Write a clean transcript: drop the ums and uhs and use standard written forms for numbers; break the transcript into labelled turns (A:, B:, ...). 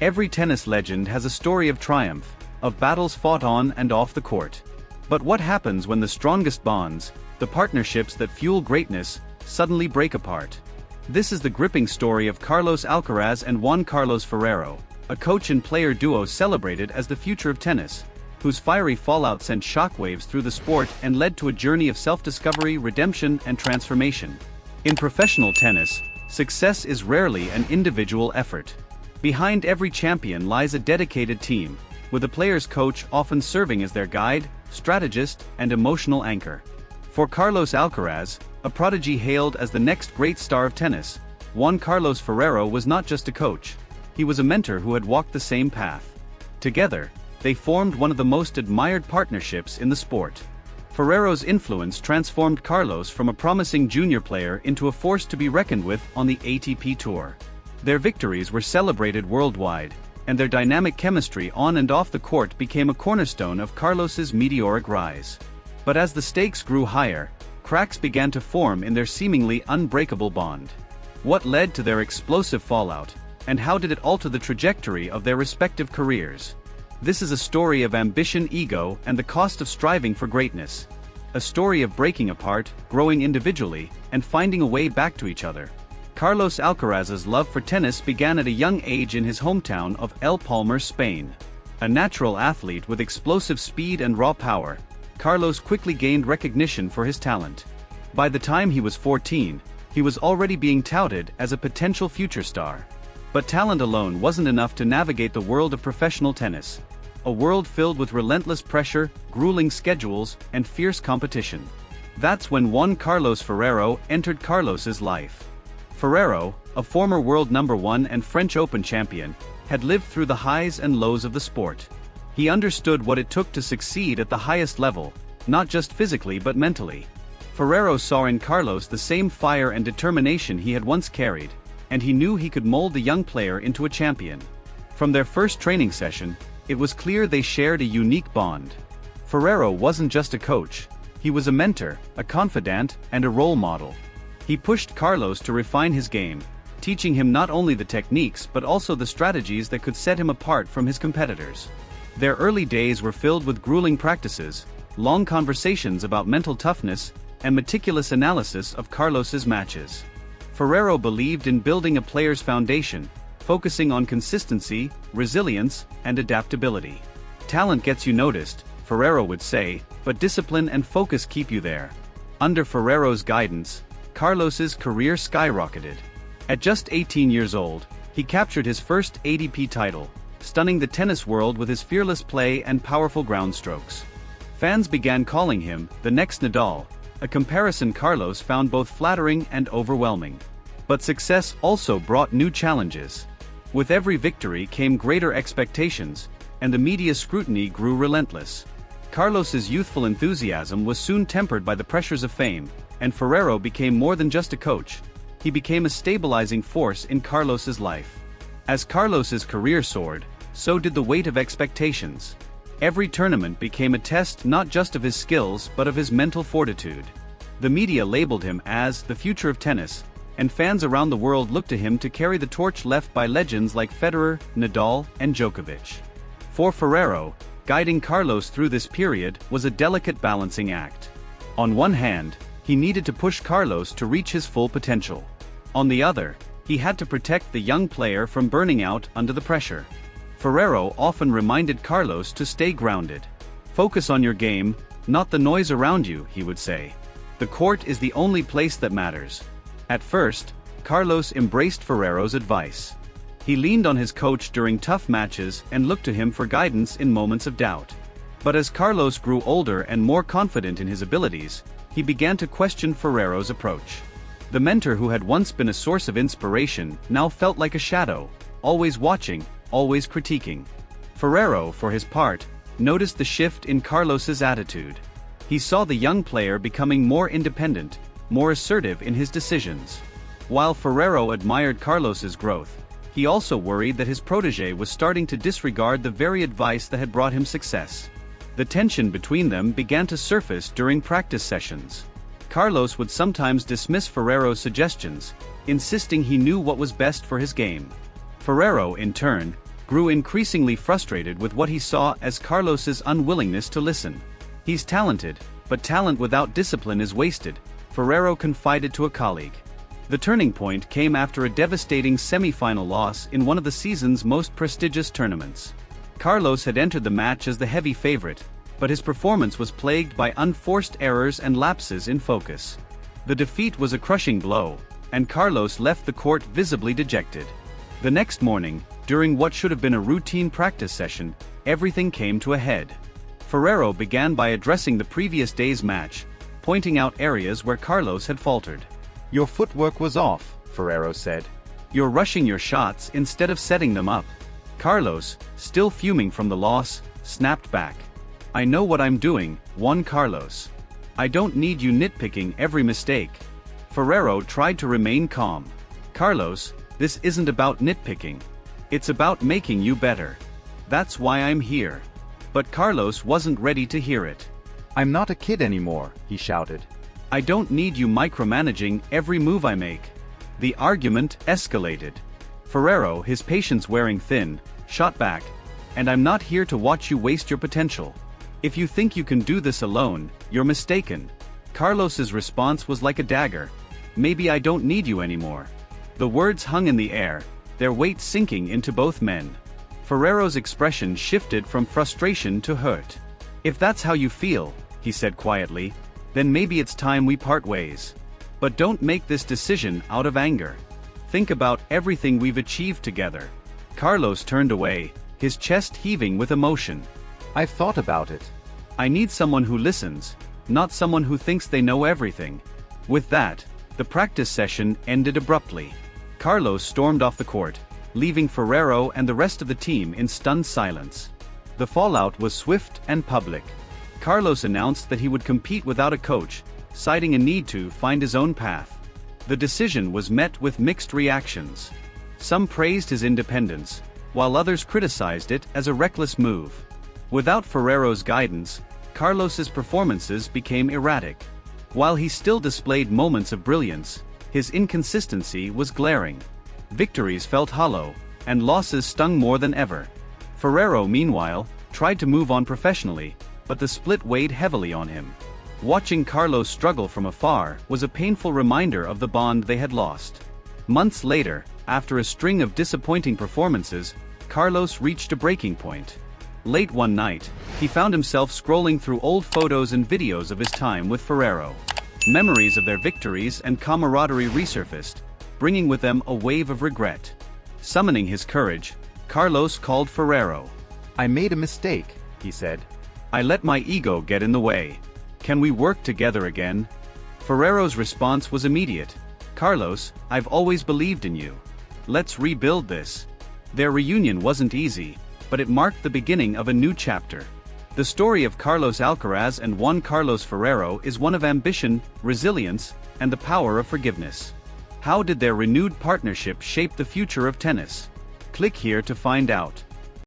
A: Every tennis legend has a story of triumph, of battles fought on and off the court. But what happens when the strongest bonds, the partnerships that fuel greatness, suddenly break apart? This is the gripping story of Carlos Alcaraz and Juan Carlos Ferrero, a coach and player duo celebrated as the future of tennis, whose fiery fallout sent shockwaves through the sport and led to a journey of self-discovery, redemption, and transformation. In professional tennis, success is rarely an individual effort. Behind every champion lies a dedicated team, with a player's coach often serving as their guide, strategist, and emotional anchor. For Carlos Alcaraz, a prodigy hailed as the next great star of tennis, Juan Carlos Ferrero was not just a coach. He was a mentor who had walked the same path. Together, they formed one of the most admired partnerships in the sport. Ferrero's influence transformed Carlos from a promising junior player into a force to be reckoned with on the ATP Tour. Their victories were celebrated worldwide, and their dynamic chemistry on and off the court became a cornerstone of Carlos's meteoric rise. But as the stakes grew higher, cracks began to form in their seemingly unbreakable bond. What led to their explosive fallout, and how did it alter the trajectory of their respective careers? This is a story of ambition, ego, and the cost of striving for greatness. A story of breaking apart, growing individually, and finding a way back to each other. Carlos Alcaraz's love for tennis began at a young age in his hometown of El Palmar, Spain. A natural athlete with explosive speed and raw power, Carlos quickly gained recognition for his talent. By the time he was 14, he was already being touted as a potential future star. But talent alone wasn't enough to navigate the world of professional tennis. A world filled with relentless pressure, grueling schedules, and fierce competition. That's when Juan Carlos Ferrero entered Carlos's life. Ferrero, a former world #1 and French Open champion, had lived through the highs and lows of the sport. He understood what it took to succeed at the highest level, not just physically but mentally. Ferrero saw in Carlos the same fire and determination he had once carried, and he knew he could mold the young player into a champion. From their first training session, it was clear they shared a unique bond. Ferrero wasn't just a coach, he was a mentor, a confidant, and a role model. He pushed Carlos to refine his game, teaching him not only the techniques but also the strategies that could set him apart from his competitors. Their early days were filled with grueling practices, long conversations about mental toughness, and meticulous analysis of Carlos's matches. Ferrero believed in building a player's foundation, focusing on consistency, resilience, and adaptability. Talent gets you noticed, Ferrero would say, but discipline and focus keep you there. Under Ferrero's guidance, Carlos's career skyrocketed. At just 18 years old, he captured his first ATP title, stunning the tennis world with his fearless play and powerful ground strokes. Fans began calling him the next Nadal, a comparison Carlos found both flattering and overwhelming. But success also brought new challenges. With every victory came greater expectations, and the media scrutiny grew relentless. Carlos's youthful enthusiasm was soon tempered by the pressures of fame, and Ferrero became more than just a coach. He became a stabilizing force in Carlos's life. As Carlos's career soared, so did the weight of expectations. Every tournament became a test not just of his skills but of his mental fortitude. The media labeled him as the future of tennis, and fans around the world looked to him to carry the torch left by legends like Federer, Nadal, and Djokovic. For Ferrero, guiding Carlos through this period was a delicate balancing act. On one hand, he needed to push Carlos to reach his full potential. On the other, he had to protect the young player from burning out under the pressure. Ferrero often reminded Carlos to stay grounded. Focus on your game, not the noise around you, he would say. The court is the only place that matters. At first, Carlos embraced Ferrero's advice. He leaned on his coach during tough matches and looked to him for guidance in moments of doubt. But as Carlos grew older and more confident in his abilities, he began to question Ferrero's approach. The mentor who had once been a source of inspiration now felt like a shadow, always watching, always critiquing. Ferrero, for his part, noticed the shift in Carlos's attitude. He saw the young player becoming more independent, more assertive in his decisions. While Ferrero admired Carlos's growth, he also worried that his protege was starting to disregard the very advice that had brought him success. The tension between them began to surface during practice sessions. Carlos would sometimes dismiss Ferrero's suggestions, insisting he knew what was best for his game. Ferrero, in turn, grew increasingly frustrated with what he saw as Carlos's unwillingness to listen. "He's talented, but talent without discipline is wasted," Ferrero confided to a colleague. The turning point came after a devastating semi-final loss in one of the season's most prestigious tournaments. Carlos had entered the match as the heavy favorite, but his performance was plagued by unforced errors and lapses in focus. The defeat was a crushing blow, and Carlos left the court visibly dejected. The next morning, during what should have been a routine practice session, everything came to a head. Ferrero began by addressing the previous day's match, pointing out areas where Carlos had faltered.
B: "Your footwork was off," Ferrero said.
A: "You're rushing your shots instead of setting them up." Carlos, still fuming from the loss, snapped back. "I know what I'm doing, Juan Carlos. I don't need you nitpicking every mistake." Ferrero tried to remain calm. "Carlos, this isn't about nitpicking. It's about making you better. That's why I'm here." But Carlos wasn't ready to hear it.
B: "I'm not a kid anymore," he shouted.
A: "I don't need you micromanaging every move I make." The argument escalated. Ferrero, his patience wearing thin, shot back, "And I'm not here to watch you waste your potential. If you think you can do this alone, you're mistaken." Carlos's response was like a dagger. "Maybe I don't need you anymore." The words hung in the air, their weight sinking into both men. Ferrero's expression shifted from frustration to hurt. "If that's how you feel," he said quietly, "then maybe it's time we part ways. But don't make this decision out of anger. Think about everything we've achieved together." Carlos turned away, his chest heaving with emotion.
B: "I've thought about it.
A: I need someone who listens, not someone who thinks they know everything." With that, the practice session ended abruptly. Carlos stormed off the court, leaving Ferrero and the rest of the team in stunned silence. The fallout was swift and public. Carlos announced that he would compete without a coach, citing a need to find his own path. The decision was met with mixed reactions. Some praised his independence, while others criticized it as a reckless move. Without Ferrero's guidance, Carlos's performances became erratic. While he still displayed moments of brilliance, his inconsistency was glaring. Victories felt hollow, and losses stung more than ever. Ferrero, meanwhile, tried to move on professionally, but the split weighed heavily on him. Watching Carlos struggle from afar was a painful reminder of the bond they had lost. Months later, after a string of disappointing performances, Carlos reached a breaking point. Late one night, he found himself scrolling through old photos and videos of his time with Ferrero. Memories of their victories and camaraderie resurfaced, bringing with them a wave of regret. Summoning his courage, Carlos called Ferrero.
B: "I made a mistake," he said.
A: "I let my ego get in the way. Can we work together again?" Ferrero's response was immediate. "Carlos, I've always believed in you. Let's rebuild this." Their reunion wasn't easy, but it marked the beginning of a new chapter. The story of Carlos Alcaraz and Juan Carlos Ferrero is one of ambition, resilience, and the power of forgiveness. How did their renewed partnership shape the future of tennis? Click here to find out.